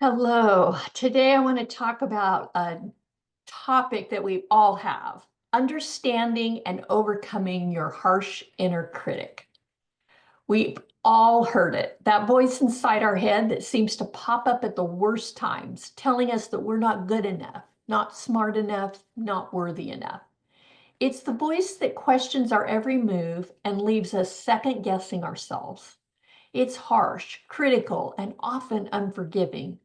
Hello. Today I want to talk about a topic that we all have, understanding and overcoming your harsh inner critic. We've all heard it, that voice inside our head that seems to pop up at the worst times, telling us that we're not good enough, not smart enough, not worthy enough. It's the voice that questions our every move and leaves us second guessing ourselves. It's harsh, critical, and often unforgiving.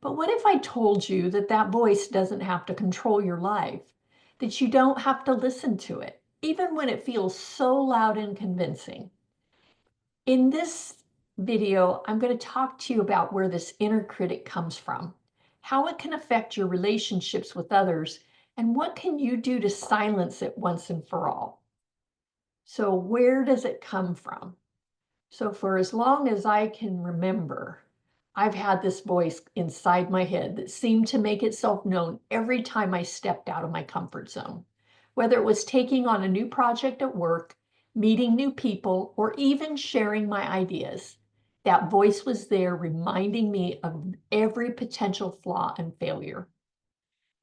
But what if I told you that that voice doesn't have to control your life, that you don't have to listen to it, even when it feels so loud and convincing? In this video, I'm going to talk to you about where this inner critic comes from, how it can affect your relationships with others, and what can you do to silence it once and for all? So where does it come from? So for as long as I can remember, I've had this voice inside my head that seemed to make itself known every time I stepped out of my comfort zone. Whether it was taking on a new project at work, meeting new people, or even sharing my ideas, that voice was there reminding me of every potential flaw and failure.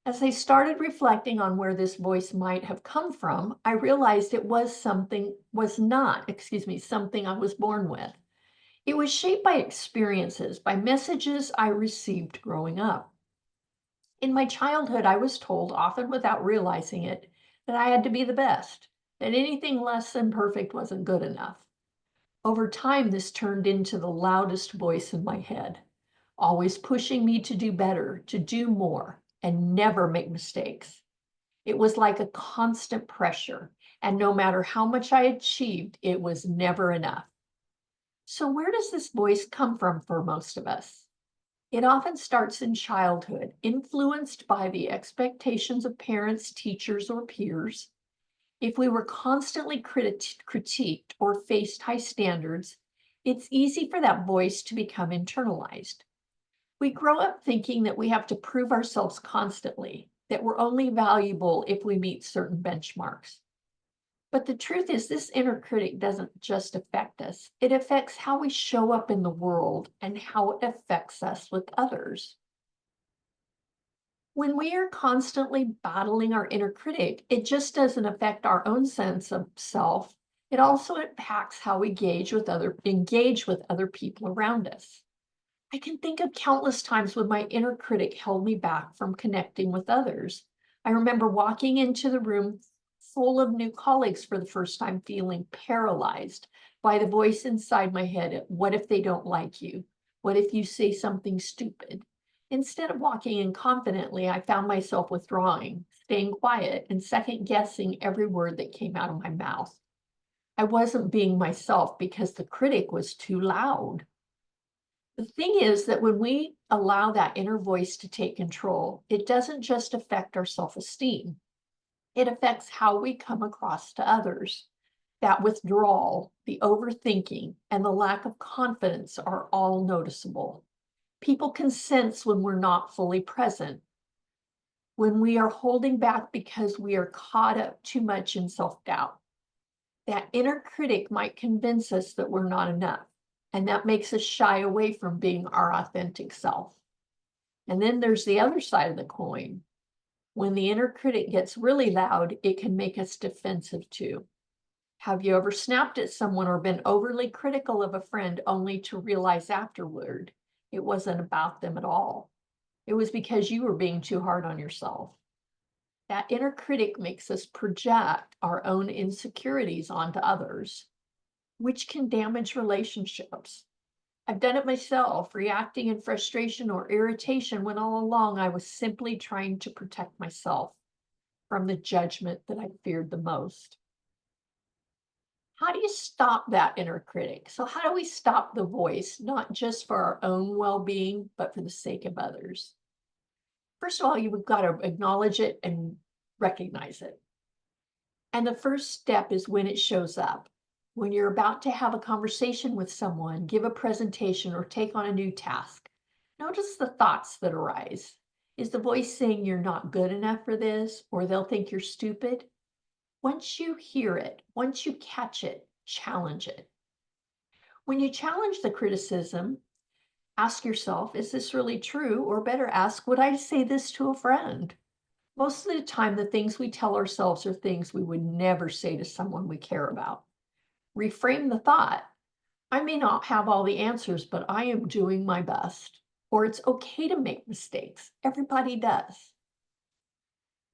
As I started reflecting on where this voice might have come from, I realized it was not, something I was born with. It was shaped by experiences, by messages I received growing up. In my childhood, I was told, often without realizing it, that I had to be the best, that anything less than perfect wasn't good enough. Over time, this turned into the loudest voice in my head, always pushing me to do better, to do more, and never make mistakes. It was like a constant pressure, and no matter how much I achieved, it was never enough. So, where does this voice come from for most of us? It often starts in childhood, influenced by the expectations of parents, teachers, or peers. If we were constantly critiqued or faced high standards, it's easy for that voice to become internalized. We grow up thinking that we have to prove ourselves constantly, that we're only valuable if we meet certain benchmarks. But the truth is, this inner critic doesn't just affect us, it affects how we show up in the world and how it affects us with others. When we are constantly battling our inner critic, it just doesn't affect our own sense of self. It also impacts how we engage with other people around us. I can think of countless times when my inner critic held me back from connecting with others. I remember walking into the room full of new colleagues for the first time, feeling paralyzed by the voice inside my head. What if they don't like you? What if you say something stupid? Instead of walking in confidently, I found myself withdrawing, staying quiet, and second guessing every word that came out of my mouth. I wasn't being myself because the critic was too loud. The thing is that when we allow that inner voice to take control, it doesn't just affect our self esteem, it affects how we come across to others. That withdrawal, the overthinking, and the lack of confidence are all noticeable. People can sense when we're not fully present, when we are holding back because we are caught up too much in self doubt. That inner critic might convince us that we're not enough, and that makes us shy away from being our authentic self. And then there's the other side of the coin. When the inner critic gets really loud, it can make us defensive too. Have you ever snapped at someone or been overly critical of a friend only to realize afterward it wasn't about them at all? It was because you were being too hard on yourself. That inner critic makes us project our own insecurities onto others, which can damage relationships. I've done it myself, reacting in frustration or irritation when all along I was simply trying to protect myself from the judgment that I feared the most. How do you stop that inner critic? So, how do we stop the voice, not just for our own well being, but for the sake of others? First of all, you've got to acknowledge it and recognize it. And the first step is when it shows up. When you're about to have a conversation with someone, give a presentation, or take on a new task, notice the thoughts that arise. Is the voice saying you're not good enough for this, or they'll think you're stupid? Once you hear it, once you catch it, challenge it. When you challenge the criticism, Ask yourself, is this really true? Or better ask, would I say this to a friend? Most of the time, the things we tell ourselves are things we would never say to someone we care about. Reframe the thought. I may not have all the answers, but I am doing my best. Or it's okay to make mistakes. Everybody does.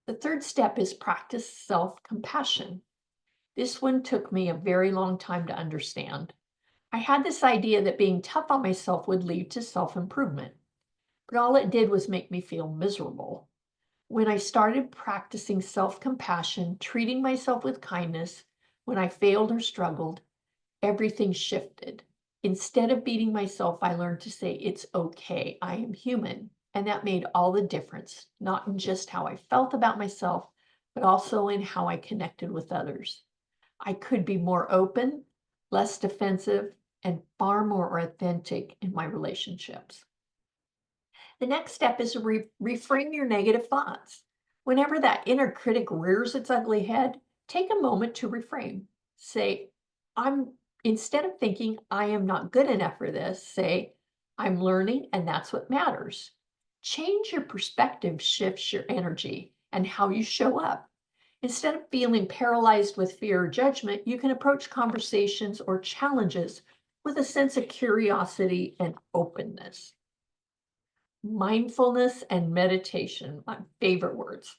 The third step is practice self-compassion. This one took me a very long time to understand. I had this idea that being tough on myself would lead to self-improvement, but all it did was make me feel miserable. When I started practicing self-compassion, treating myself with kindness when I failed or struggled, everything shifted. Instead of beating myself, I learned to say, it's okay, I am human. And that made all the difference, not in just how I felt about myself, but also in how I connected with others. I could be more open, less defensive, and far more authentic in my relationships. The next step is to reframe your negative thoughts. Whenever that inner critic rears its ugly head, take a moment to reframe. Say, instead of thinking, I am not good enough for this, say, I'm learning and that's what matters. Change your perspective shifts your energy and how you show up. Instead of feeling paralyzed with fear or judgment, you can approach conversations or challenges with a sense of curiosity and openness. Mindfulness and meditation, my favorite words.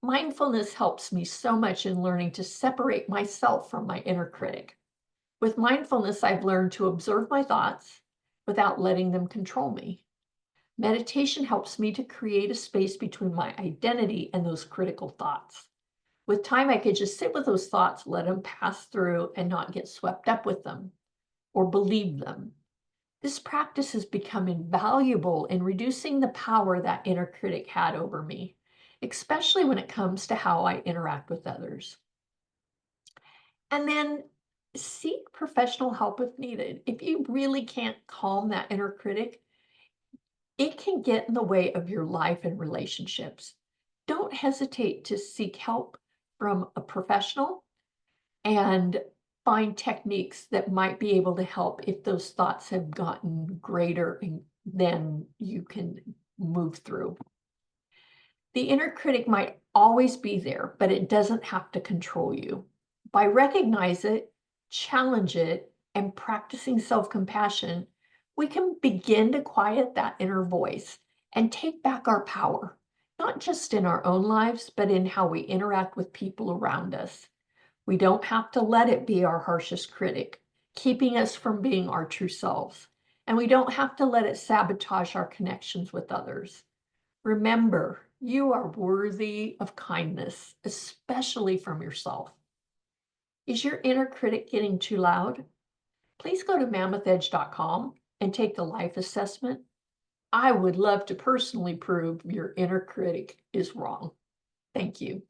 Mindfulness helps me so much in learning to separate myself from my inner critic. With mindfulness, I've learned to observe my thoughts without letting them control me. Meditation helps me to create a space between my identity and those critical thoughts. With time, I could just sit with those thoughts, let them pass through, and not get swept up with them or believe them. This practice has become invaluable in reducing the power that inner critic had over me, especially when it comes to how I interact with others. And then seek professional help if needed. If you really can't calm that inner critic, it can get in the way of your life and relationships. Don't hesitate to seek help from a professional and find techniques that might be able to help if those thoughts have gotten greater than you can move through. The inner critic might always be there, but it doesn't have to control you. By recognize it, challenge it, and practicing self-compassion, we can begin to quiet that inner voice and take back our power, not just in our own lives, but in how we interact with people around us. We don't have to let it be our harshest critic, keeping us from being our true selves. And we don't have to let it sabotage our connections with others. Remember, you are worthy of kindness, especially from yourself. Is your inner critic getting too loud? Please go to mammothedge.com and take the life assessment. I would love to personally prove your inner critic is wrong. Thank you.